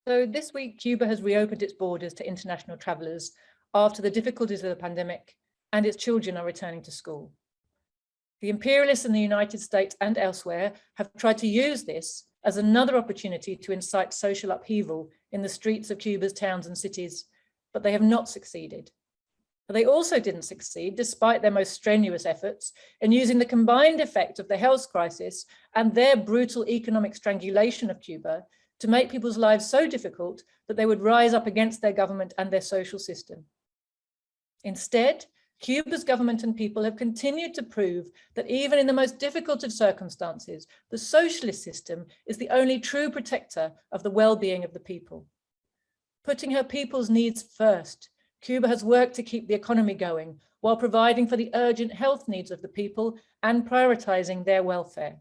So this week, Cuba has reopened its borders to international travellers after the difficulties of the pandemic, and its children are returning to school. The imperialists in the United States and elsewhere have tried to use this as another opportunity to incite social upheaval in the streets of Cuba's towns and cities, but they have not succeeded. But they also didn't succeed, despite their most strenuous efforts, in using the combined effect of the health crisis and their brutal economic strangulation of Cuba to make people's lives so difficult that they would rise up against their government and their social system. Instead, Cuba's government and people have continued to prove that even in the most difficult of circumstances, the socialist system is the only true protector of the well-being of the people. Putting her people's needs first, Cuba has worked to keep the economy going while providing for the urgent health needs of the people and prioritizing their welfare.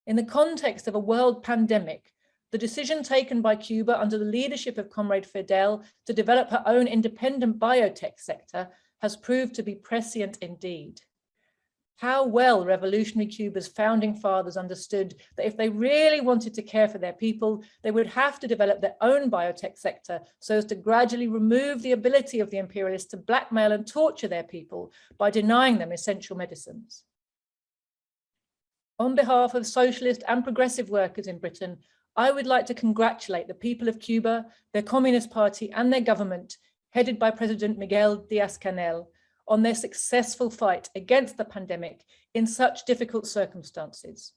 In the context of a world pandemic, the decision taken by Cuba under the leadership of Comrade Fidel to develop her own independent biotech sector has proved to be prescient indeed. How well revolutionary Cuba's founding fathers understood that if they really wanted to care for their people, they would have to develop their own biotech sector so as to gradually remove the ability of the imperialists to blackmail and torture their people by denying them essential medicines. On behalf of socialist and progressive workers in Britain, I would like to congratulate the people of Cuba, their Communist Party and their government, headed by President Miguel Díaz-Canel, on their successful fight against the pandemic in such difficult circumstances.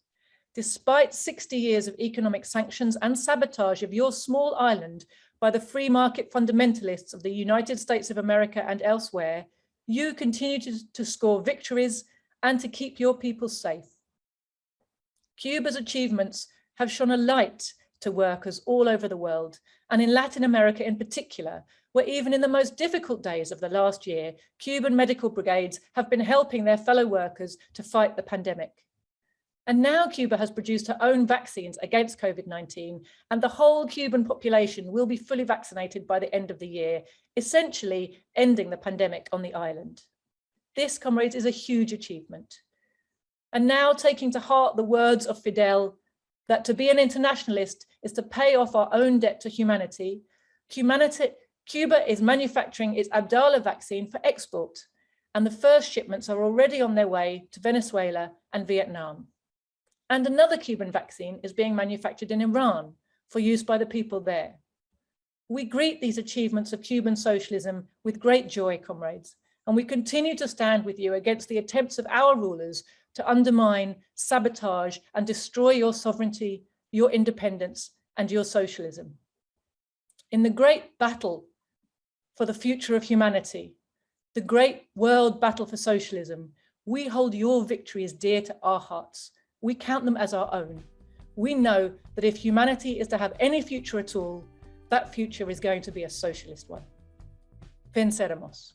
Despite 60 years of economic sanctions and sabotage of your small island by the free market fundamentalists of the United States of America and elsewhere, you continue to score victories and to keep your people safe. Cuba's achievements have shone a light to workers all over the world, and in Latin America in particular, where even in the most difficult days of the last year, Cuban medical brigades have been helping their fellow workers to fight the pandemic. And now Cuba has produced her own vaccines against COVID-19, and the whole Cuban population will be fully vaccinated by the end of the year, essentially ending the pandemic on the island. This, comrades, is a huge achievement. And now, taking to heart the words of Fidel, that to be an internationalist is to pay off our own debt to humanity, Cuba is manufacturing its Abdala vaccine for export, and the first shipments are already on their way to Venezuela and Vietnam. And another Cuban vaccine is being manufactured in Iran for use by the people there. We greet these achievements of Cuban socialism with great joy, comrades, and we continue to stand with you against the attempts of our rulers to undermine, sabotage, and destroy your sovereignty, your independence, and your socialism. In the great battle for the future of humanity, the great world battle for socialism, we hold your victories dear to our hearts. We count them as our own. We know that if humanity is to have any future at all, that future is going to be a socialist one. Venceremos.